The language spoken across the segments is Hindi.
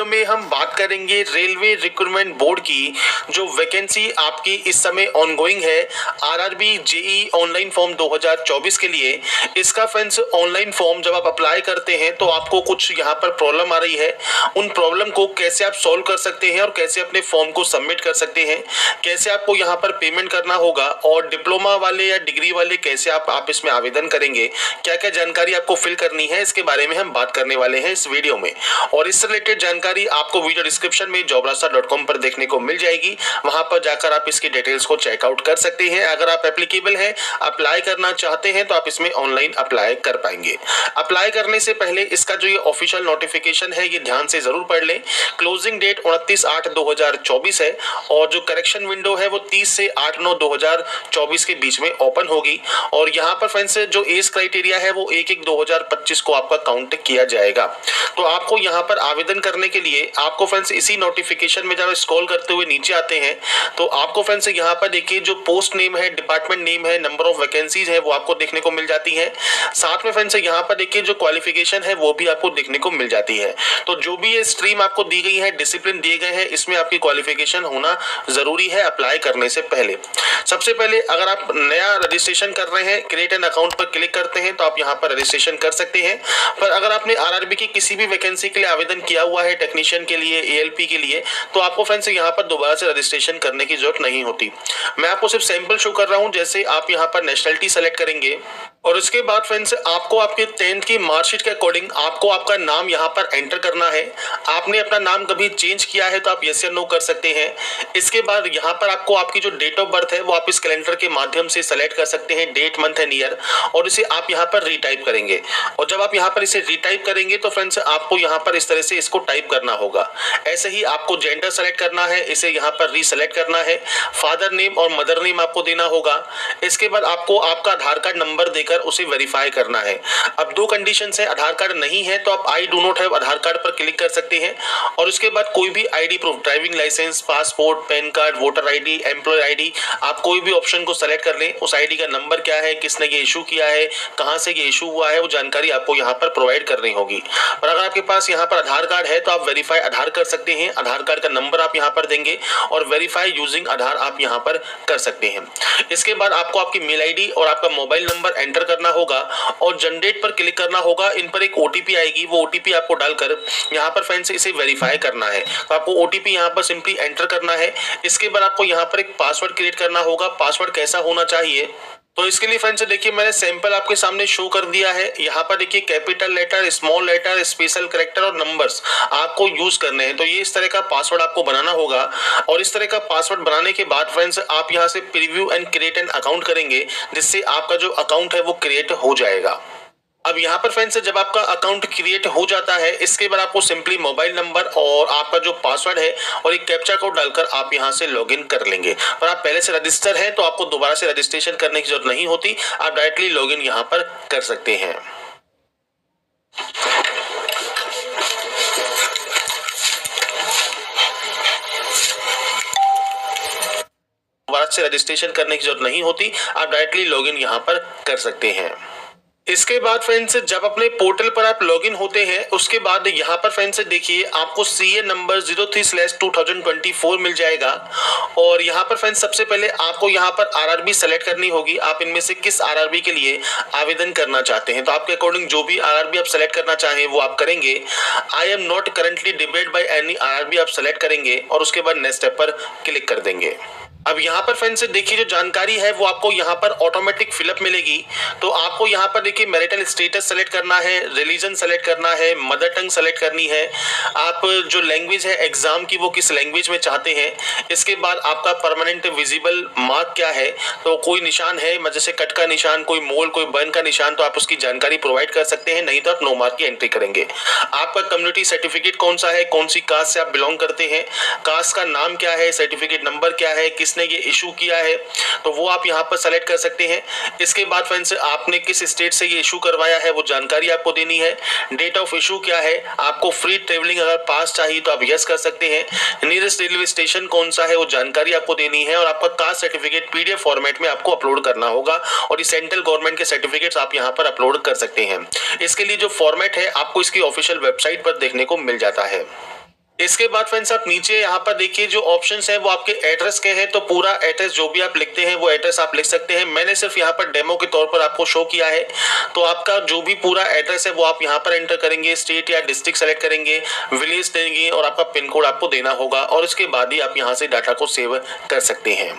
वीडियो में हम बात करेंगे रेलवे रिक्रूटमेंट बोर्ड की जो वैकेंसी आपकी इस समय ऑनगोइंग है आरआरबी जेई ऑनलाइन फॉर्म 2024 के लिए। इसका फ्रेंड्स ऑनलाइन फॉर्म जब आप अप्लाई करते हैं तो आपको कुछ यहाँ पर प्रॉब्लम आ रही है, उन प्रॉब्लम को कैसे आप सॉल्व कर सकते हैं और कैसे अपने फॉर्म को सबमिट कर सकते हैं, कैसे आपको यहाँ पर पेमेंट करना होगा और डिप्लोमा वाले या डिग्री वाले कैसे आप इसमें आवेदन करेंगे, क्या क्या जानकारी आपको फिल करनी है, इसके बारे में हम बात करने वाले हैं इस वीडियो में। और इससे रिलेटेड जानकारी आपको वीडियो डिस्क्रिप्शन में jobrasta.com पर देखने को मिल जाएगी, वहां पर जाकर आप इसकी डिटेल्स को चेकआउट कर सकते हैं। अगर आप एप्लीकेबल हैं, अप्लाई करना चाहते हैं तो आप इसमें ऑनलाइन अप्लाई कर पाएंगे। अप्लाई करने से पहले इसका जो ये ऑफिशियल नोटिफिकेशन है ये ध्यान से जरूर पढ़ लें। क्लोजिंग डेट 29/8/2024 है और जो करेक्शन विंडो है वो 30 से 8/9/2024 के बीच में ओपन होगी। और यहाँ पर फ्रेंड्स जो एज क्राइटेरिया है वो 1/1/2025 को आपका काउंट किया जाएगा। तो आपको यहाँ पर आवेदन करने के लिए आपको फ्रेंड्स इसी नोटिफिकेशन में जब स्क्रॉल करते हुए नीचे आते हैं तो आपको फ्रेंड्स यहाँ पर देखिए जो पोस्ट नेम है, डिपार्टमेंट नेम है, नंबर ऑफ वैकेंसीज है वो आपको देखने को मिल जाती है। साथ में फ्रेंड्स यहाँ पर देखिए जो क्वालिफिकेशन है वो भी आपको देखने को मिल जाती है। तो जो भी ये स्ट्रीम आपको दी गई है, डिसिप्लिन दिए गए हैं, इसमें आपकी क्वालिफिकेशन होना जरूरी है अप्लाई करने से पहले। सबसे पहले अगर आप नया रजिस्ट्रेशन कर रहे हैं, क्रिएट एन अकाउंट पर क्लिक करते हैं तो आप यहाँ पर रजिस्ट्रेशन कर सकते हैं। पर अगर आपने आरआरबी की किसी भी वैकेंसी के लिए आवेदन किया हुआ है, टेक्नीशियन के लिए, एएलपी के लिए, तो आपको फ्रेंड्स यहाँ पर दोबारा से रजिस्ट्रेशन करने की जरूरत नहीं होती। मैं आपको सिर्फ सैंपल शो कर रहा हूँ। जैसे आप यहाँ पर नेशनलिटी सेलेक्ट करेंगे और उसके बाद फ्रेंड्स आपको आपके 10th की मार्कशीट के अकॉर्डिंग आपको आपका नाम यहाँ पर एंटर करना है। आपने अपना नाम कभी चेंज किया है तो आप यस या नो कर सकते हैं। इसके बाद यहाँ पर आपको आपकी जो डेट ऑफ बर्थ है वो आप इस कैलेंडर के माध्यम से सेलेक्ट कर सकते हैं, डेट, मंथ एंड ईयर, और इसे आप यहाँ पर रीटाइप करेंगे। और जब आप यहाँ पर इसे रीटाइप करेंगे तो फ्रेंड्स आपको यहाँ पर इस तरह से इसको टाइप करना होगा। ऐसे ही आपको जेंडर सेलेक्ट करना है, इसे यहाँ पर रीसेलेक्ट करना है, फादर नेम और मदर नेम आपको देना होगा। इसके बाद आपको आपका आधार कार्ड नंबर देकर उसे वेरीफाई करना है। अब दो कंडीशंस है, आधार कार्ड नहीं है तो आप I do not have Aadhaar card पर क्लिक कर सकते हैं और उसके बाद कोई भी ID proof, driving licence, passport, PAN card, voter ID, employ ID, आप कोई भी ऑप्शन को सेलेक्ट कर लें। उस आईडी का नंबर क्या है, किसने ये इशू किया है, कहां से ये इशू हुआ है, वो जानकारी आपको यहाँ पर प्रोवाइड करनी होगी। और अगर आपके पास यहाँ पर आधार कार्ड है तो आप वेरीफाई आधार कर सकते हैं। आधार कार्ड का नंबर आप यहाँ पर देंगे और वेरीफाई यूजिंग आधार आप यहाँ पर कर सकते हैं। इसके बाद आपको आपकी मेल आईडी और आपका मोबाइल नंबर एंटर करना होगा और जनरेट पर क्लिक करना होगा। इन पर एक ओटीपी आएगी, वो ओटीपी आपको डालकर यहाँ पर फ्रेंड्स इसे वेरीफाई करना है। तो आपको ओटीपी यहाँ पर सिंपली एंटर करना है। इसके बाद आपको यहाँ पर एक पासवर्ड क्रिएट करना होगा। पासवर्ड कैसा होना चाहिए तो इसके लिए फ्रेंड्स देखिए मैंने सैंपल आपके सामने शो कर दिया है। यहाँ पर देखिए capital letter, small letter, special character और नंबर्स आपको यूज करने हैं। तो ये इस तरह का पासवर्ड आपको बनाना होगा और इस तरह का पासवर्ड बनाने के बाद फ्रेंड्स आप यहाँ से preview and create an account करेंगे, जिससे आपका जो अकाउंट है वो क्रिएट हो जाएगा। अब यहाँ पर फ्रेंड्स जब आपका अकाउंट क्रिएट हो जाता है इसके बाद आपको सिंपली मोबाइल नंबर और आपका जो पासवर्ड है और एक कैप्चा कोड डालकर आप यहाँ से लॉगिन कर लेंगे। और आप पहले से रजिस्टर हैं तो आपको दोबारा से रजिस्ट्रेशन करने की जरूरत नहीं होती, आप डायरेक्टली लॉगिन यहाँ पर कर सकते हैं। दोबारा से रजिस्ट्रेशन करने की जरूरत नहीं होती, आप डायरेक्टली लॉगिन यहाँ पर कर सकते हैं। इसके बाद फ्रेंड्स जब अपने पोर्टल पर आप लॉगिन होते हैं उसके बाद यहाँ पर फ्रेंड्स देखिए आपको सीए नंबर 03/2024 मिल जाएगा। और यहाँ पर फ्रेंड्स सबसे पहले आपको यहाँ पर आरआरबी सेलेक्ट करनी होगी। आप इनमें से किस आरआरबी के लिए आवेदन करना चाहते हैं, तो आपके अकॉर्डिंग जो भी आरआरबी आप सेलेक्ट करना चाहें वो आप करेंगे। I am not currently debate by any RRB आप सेलेक्ट करेंगे और उसके बाद नेक्स्ट स्टेप पर क्लिक कर देंगे। अब यहाँ पर फ्रेंड्स देखिए जो जानकारी है वो आपको यहाँ पर ऑटोमेटिक फिलअप मिलेगी। तो आपको यहाँ पर देखिए मैरिटल स्टेटस सेलेक्ट करना है, रिलीजन सेलेक्ट करना है, मदर टंग सेलेक्ट करनी है, आप जो लैंग्वेज है एग्जाम की वो किस लैंग्वेज में चाहते हैं। इसके बाद आपका परमानेंट विजिबल मार्क क्या है, तो कोई निशान है जैसे कट का निशान, कोई मोल, कोई बर्न का निशान, तो आप उसकी जानकारी प्रोवाइड कर सकते हैं, नहीं तो आप नो मार्क की एंट्री करेंगे। आपका कम्युनिटी सर्टिफिकेट कौन सा है, कौन सी कास्ट से आप बिलोंग करते हैं, कास्ट का नाम क्या है, सर्टिफिकेट नंबर क्या है, किसने ये इशू किया है, तो वो आप यहाँ पर सेलेक्ट कर सकते हैं। इसके बाद फ्रेंड्स आपने किस स्टेट से ये इशू करवाया है वो जानकारी आपको देनी है। डेट ऑफ इशू क्या है, आपको फ्री ट्रेवलिंग अगर पास चाहिए तो आप यस कर सकते हैं। नियरेस्ट रेलवे स्टेशन कौन सा है वो जानकारी आपको देनी है और आपका कास्ट सर्टिफिकेट पीडीएफ फॉर्मेट में आपको अपलोड करना होगा और ये सेंट्रल गवर्नमेंट के सर्टिफिकेट्स आप यहाँ पर अपलोड कर सकते हैं। इसके लिए जो फॉर्मेट है आपको इसकी ऑफिशियल वेबसाइट पर देखने को मिल जाता है। इसके बाद फ्रेंड्स आप नीचे यहाँ पर देखिए जो ऑप्शंस है वो आपके एड्रेस के हैं, तो पूरा एड्रेस जो भी आप लिखते हैं वो एड्रेस आप लिख सकते हैं। मैंने सिर्फ यहाँ पर डेमो के तौर पर आपको शो किया है, तो आपका जो भी पूरा एड्रेस है वो आप यहाँ पर एंटर करेंगे, स्टेट या डिस्ट्रिक्ट सेलेक्ट करेंगे, विलेज देंगे और आपका पिन कोड आपको देना होगा और उसके बाद ही आप यहाँ से डाटा को सेव कर सकते हैं।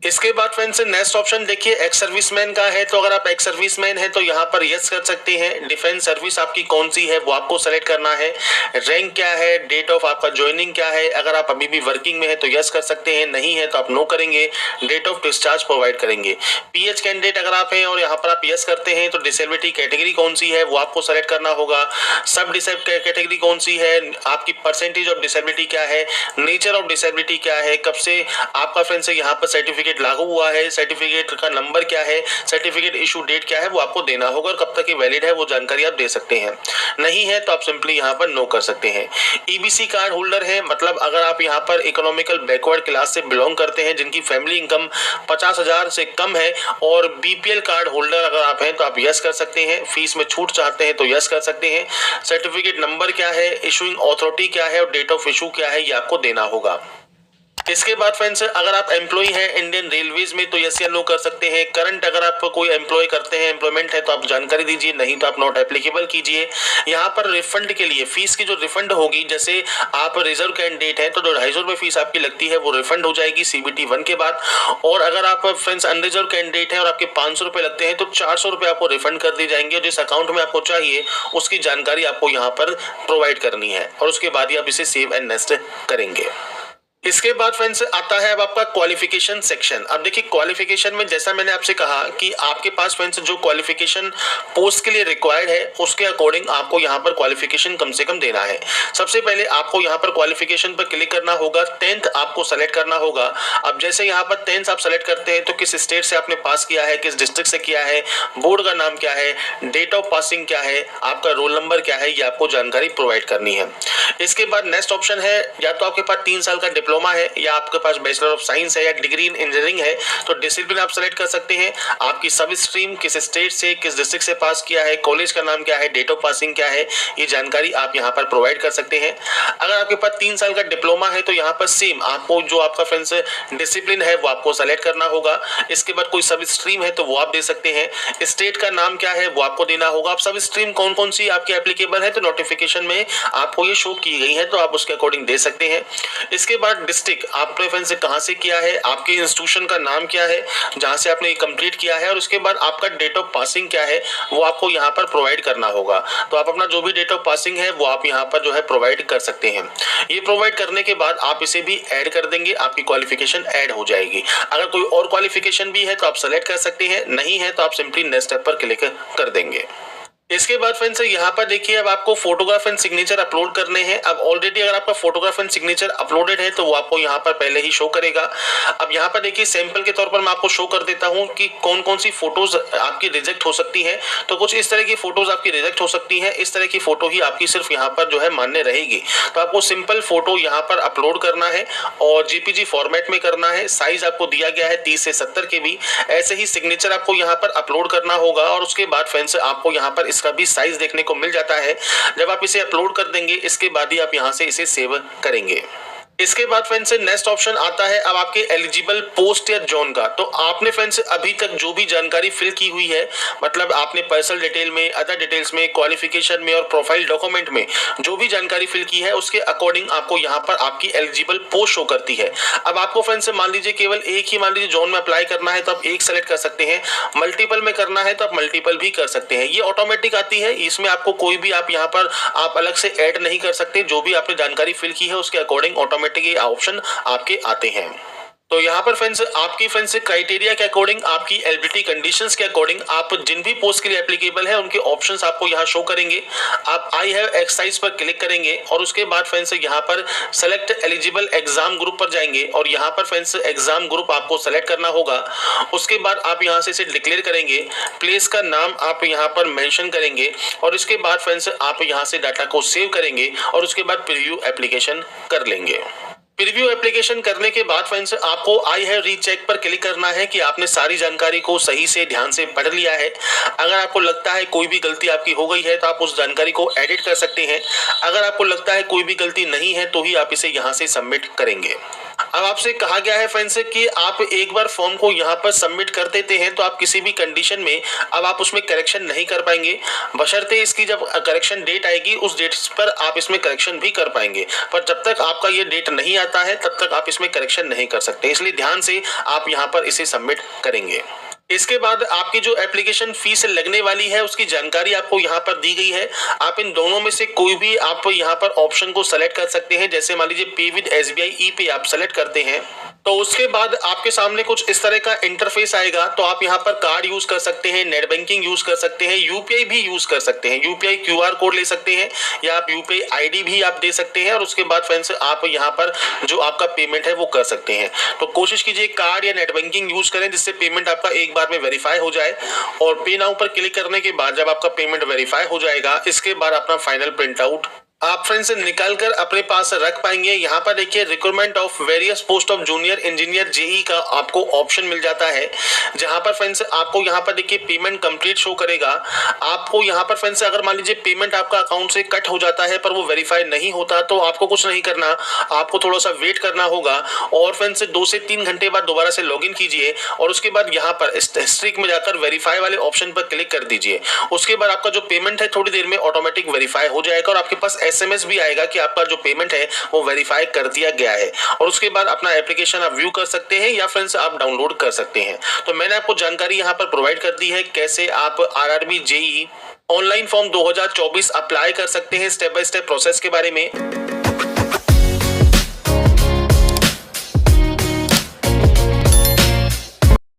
इसके बाद फ्रेंड्स नेक्स्ट ऑप्शन देखिए एक्स सर्विसमैन का है, तो अगर आप एक्स सर्विसमैन है तो यहाँ पर यस कर सकते हैं। डिफेंस सर्विस आपकी कौन सी है वो आपको सेलेक्ट करना है। रैंक क्या है, डेट ऑफ आपका ज्वाइनिंग क्या है, अगर आप अभी भी वर्किंग में है तो यस कर सकते हैं, नहीं है तो आप नो करेंगे। डेट ऑफ डिस्चार्ज प्रोवाइड करेंगे। पीएच कैंडिडेट अगर आप हैं और यहाँ पर आप यस करते हैं तो डिसेबिलिटी कैटेगरी कौन सी है वो आपको सेलेक्ट करना होगा। सब डिसेबिलिटी कैटेगरी कौन सी है, आपकी परसेंटेज ऑफ डिसेबिलिटी क्या है, नेचर ऑफ डिसेबिलिटी क्या है, कब से आपका फ्रेंड्स यहाँ पर सर्टिफिकेट लागू हुआ है, सर्टिफिकेट का नंबर क्या है, सर्टिफिकेट इशू डेट क्या है वो आपको देना होगा और कब तक ये वैलिड है वो जानकारी आप दे सकते हैं। नहीं है तो आप सिंपली यहाँ पर नो कर सकते हैं। ईबीसी कार्ड होल्डर है, मतलब अगर आप यहाँ पर इकोनॉमिकल बैकवर्ड क्लास से बिलोंग करते हैं, जिनकी फैमिली इनकम 50,000 से कम है, और बीपीएल कार्ड होल्डर अगर आप हैं तो आप यस कर सकते हैं। फीस में छूट चाहते हैं तो यस कर सकते हैं। सर्टिफिकेट नंबर क्या है, इशूइंग अथॉरिटी क्या है और डेट ऑफ इशू क्या है ये आपको देना होगा। इसके बाद फ्रेंड्स अगर आप एम्प्लॉय हैं इंडियन रेलवेज में तो यस या नो कर सकते हैं। करंट अगर आप कोई एम्प्लॉय करते हैं, एम्प्लॉयमेंट है तो आप जानकारी दीजिए, नहीं तो आप नॉट एप्लीकेबल कीजिए। यहाँ पर रिफंड के लिए फीस की जो रिफंड होगी, जैसे आप रिजर्व कैंडिडेट हैं तो 250 रुपये फीस आपकी लगती है वो रिफंड हो जाएगी CBT 1 के बाद। और अगर आप फ्रेंड्स अनरिजर्व कैंडिडेट हैं और आपके 500 रुपये लगते हैं तो 400 रुपये आपको रिफंड कर दी जाएंगे। जिस अकाउंट में आपको चाहिए उसकी जानकारी आपको यहाँ पर प्रोवाइड करनी है और उसके बाद ही आप इसे सेव एंड नेक्स्ट करेंगे। इसके बाद फ्रेंड्स आता है अब आपका क्वालिफिकेशन सेक्शन। अब देखिए क्वालिफिकेशन में जैसा मैंने आपसे कहा कि आपके पास फ्रेंड्स जो क्वालिफिकेशन पोस्ट के लिए रिक्वायर्ड है उसके अकॉर्डिंग आपको यहाँ पर क्वालिफिकेशन कम से कम देना है। सबसे पहले आपको यहाँ पर क्वालिफिकेशन पर क्लिक करना होगा, 10th आपको सेलेक्ट करना होगा। अब जैसे यहाँ पर 10th आप सेलेक्ट करते हैं तो किस स्टेट से आपने पास किया है, किस डिस्ट्रिक्ट से किया है, बोर्ड का नाम क्या है, डेट ऑफ पासिंग क्या है, आपका रोल नंबर क्या है, ये आपको जानकारी प्रोवाइड करनी है। इसके बाद नेक्स्ट ऑप्शन है, या तो आपके पास 3 साल का डिप्लोमा है या आपके पास बैचलर ऑफ साइंस है या डिग्री इन इंजीनियरिंग है तो डिसिप्लिन आप सेलेक्ट कर सकते हैं। आपकी सब स्ट्रीम किस स्टेट से किस डिस्ट्रिक्ट से पास किया है, कॉलेज का नाम क्या है, डेट ऑफ पासिंग क्या है, ये जानकारी आप यहाँ पर प्रोवाइड कर सकते हैं। अगर आपके पास 3 साल का डिप्लोमा है तो यहाँ पर सेम आपको जो आपका फ्रेंड्स डिसिप्लिन है वो आपको सेलेक्ट करना होगा। इसके बाद कोई सब स्ट्रीम है तो वो आप दे सकते हैं। स्टेट का नाम क्या है वो आपको देना होगा। आप सब स्ट्रीम कौन कौन सी आपकी एप्लीकेबल है तो नोटिफिकेशन में आपको ये शो की गई है तो आप उसके अकॉर्डिंग दे सकते हैं। इसके बाद डिस्ट्रिक्ट आपने फ्रेंड्स कहां से किया है, आपके इंस्टीट्यूशन का नाम क्या है जहां से आपने कंप्लीट किया है, और उसके बाद आपका डेट ऑफ पासिंग क्या है वो आपको यहां पर प्रोवाइड करना होगा। तो आप अपना जो भी डेट ऑफ पासिंग है वो आप यहां पर जो है प्रोवाइड कर सकते हैं। ये प्रोवाइड करने के बाद आप इसे भी ऐड कर देंगे, आपकी क्वालिफिकेशन ऐड हो जाएगी। अगर कोई और क्वालिफिकेशन भी है तो आप सेलेक्ट कर सकते हैं, नहीं है तो आप सिंपली नेक्स्ट स्टेप पर क्लिक कर देंगे। इसके बाद फ्रेंड्स यहाँ पर देखिए अब आपको फोटोग्राफ एंड सिग्नेचर अपलोड करने हैं। अब ऑलरेडी अगर आपका फोटोग्राफ एंड सिग्नेचर अपलोडेड है तो वो आपको यहाँ पर पहले ही शो करेगा। अब यहाँ पर देखिए सैंपल के तौर पर मैं आपको शो कर देता हूँ कि कौन कौन सी फोटोज आपकी रिजेक्ट हो सकती है। तो कुछ इस तरह की फोटोज आपकी रिजेक्ट हो सकती है, इस तरह की फोटो ही आपकी सिर्फ यहाँ पर जो है मान्य रहेगी। तो आपको सिंपल फोटो यहाँ पर अपलोड करना है और JPG फॉर्मेट में करना है। साइज आपको दिया गया है 30 से 70 के भी। ऐसे ही सिग्नेचर आपको यहाँ पर अपलोड करना होगा और उसके बाद फ्रेंड्स आपको यहाँ पर इसका भी साइज देखने को मिल जाता है। जब आप इसे अपलोड कर देंगे इसके बाद ही आप यहां से इसे सेव करेंगे। इसके बाद फ्रेंड्स नेक्स्ट ऑप्शन आता है अब आपके एलिजिबल पोस्ट या जोन का। तो आपने फ्रेंड्स अभी तक जो भी जानकारी फिल की हुई है, मतलब आपने पर्सनल डिटेल में, अदर डिटेल्स में, क्वालिफिकेशन में और प्रोफाइल डॉक्यूमेंट में जो भी जानकारी फिल की है उसके अकॉर्डिंग आपको यहाँ पर आपकी एलिजिबल पोस्ट शो करती है। अब आपको फ्रेंड्स मान लीजिए केवल एक ही मान लीजिए जोन में अप्लाई करना है तो आप एक सेलेक्ट कर सकते हैं, मल्टीपल में करना है तो आप मल्टीपल भी कर सकते हैं। ये ऑटोमेटिक आती है, इसमें आपको कोई भी आप यहाँ पर आप अलग से ऐड नहीं कर सकते। जो भी आपने जानकारी फिल की है उसके अकॉर्डिंग ऑटोमेटिक ये ऑप्शन आपके आते हैं। तो यहाँ पर फ्रेंड्स आपकी फ्रेंड्स क्राइटेरिया के अकॉर्डिंग, आपकी एलिजिबिलिटी कंडीशंस के अकॉर्डिंग आप जिन भी पोस्ट के लिए एप्लीकेबल है उनके ऑप्शंस आपको यहाँ शो करेंगे। आप आई हैव एक्सरसाइज पर क्लिक करेंगे और उसके बाद फ्रेंड्स यहाँ पर सेलेक्ट एलिजिबल एग्जाम ग्रुप पर जाएंगे और यहाँ पर फ्रेंड्स एग्जाम ग्रुप आपको सेलेक्ट करना होगा। उसके बाद आप यहाँ से इसे डिक्लेयर करेंगे, प्लेस का नाम आप यहाँ पर मेंशन करेंगे और इसके बाद फ्रेंड्स आप यहाँ से डाटा को सेव करेंगे और उसके बाद प्रीव्यू एप्लीकेशन कर लेंगे। प्रीव्यू एप्लीकेशन करने के बाद फ्रेंड्स आपको आई हैव रीचेक पर क्लिक करना है कि आपने सारी जानकारी को सही से ध्यान से पढ़ लिया है। अगर आपको लगता है कोई भी गलती आपकी हो गई है तो आप उस जानकारी को एडिट कर सकते हैं। अगर आपको लगता है कोई भी गलती नहीं है तो ही आप इसे यहाँ से सबमिट करेंगे। अब आपसे कहा गया है फ्रेंड्स कि आप एक बार फॉर्म को यहाँ पर सबमिट कर देते हैं तो आप किसी भी कंडीशन में अब आप उसमें करेक्शन नहीं कर पाएंगे, बशर्ते इसकी जब करेक्शन डेट आएगी उस डेट पर आप इसमें करेक्शन भी कर पाएंगे। पर जब तक आपका ये डेट नहीं आता है तब तक आप इसमें करेक्शन नहीं कर सकते, इसलिए ध्यान से आप यहाँ पर इसे सबमिट करेंगे। इसके बाद आपकी जो एप्लीकेशन फीस लगने वाली है उसकी जानकारी आपको यहाँ पर दी गई है। आप इन दोनों में से कोई भी आप यहाँ पर ऑप्शन को सेलेक्ट कर सकते हैं। जैसे मान लीजिए पे विद SBI ई पे आप सेलेक्ट करते हैं तो उसके बाद आपके सामने कुछ इस तरह का इंटरफेस आएगा। तो आप यहाँ पर कार्ड यूज कर सकते हैं, नेट बैंकिंग यूज कर सकते हैं, यूपीआई भी यूज कर सकते हैं, यूपीआई QR कोड ले सकते हैं या आप यूपीआई ID भी आप दे सकते हैं। और उसके बाद फ्रेंड्स आप यहाँ पर जो आपका पेमेंट है वो कर सकते हैं। तो कोशिश कीजिए कार्ड या नेट बैंकिंग यूज करें जिससे पेमेंट आपका एक बार में वेरीफाई हो जाए। और पे नाउ पर क्लिक करने के बाद जब आपका पेमेंट वेरीफाई हो जाएगा इसके बाद अपना फाइनल प्रिंट आउट आप फ्रेंड्स निकाल कर अपने पास रख पाएंगे। यहाँ पर देखिए recruitment of various post of junior engineer JE का आपको ऑप्शन मिल जाता है, जहाँ पर फ्रेंड्स आपको यहाँ पर देखिए पेमेंट कंप्लीट शो करेगा। आपको यहाँ पर फ्रेंड्स अगर मान लीजिए पेमेंट आपका अकाउंट से कट हो जाता है पर वो वेरीफाई नहीं होता तो आपको कुछ नहीं करना, आपको थोड़ा सा वेट करना होगा। और फ्रेंड्स 2 से 3 घंटे बाद दोबारा से लॉगिन कीजिए और उसके बाद यहाँ पर हिस्ट्री में जाकर वेरीफाई वाले ऑप्शन पर क्लिक कर दीजिए। उसके बाद आपका जो पेमेंट है थोड़ी देर में ऑटोमेटिक वेरीफाई हो जाएगा और आपके पास SMS भी आएगा कि आपका जो पेमेंट है वो वेरीफाई कर दिया गया है। और उसके बाद अपना एप्लीकेशन आप व्यू कर सकते हैं या फ्रेंड्स आप डाउनलोड कर सकते हैं। तो मैंने आपको जानकारी यहाँ पर प्रोवाइड कर दी है कैसे आप RRB JEE online form 2024 apply कर सकते हैं, स्टेप बाय स्टेप प्रोसेस के बारे में।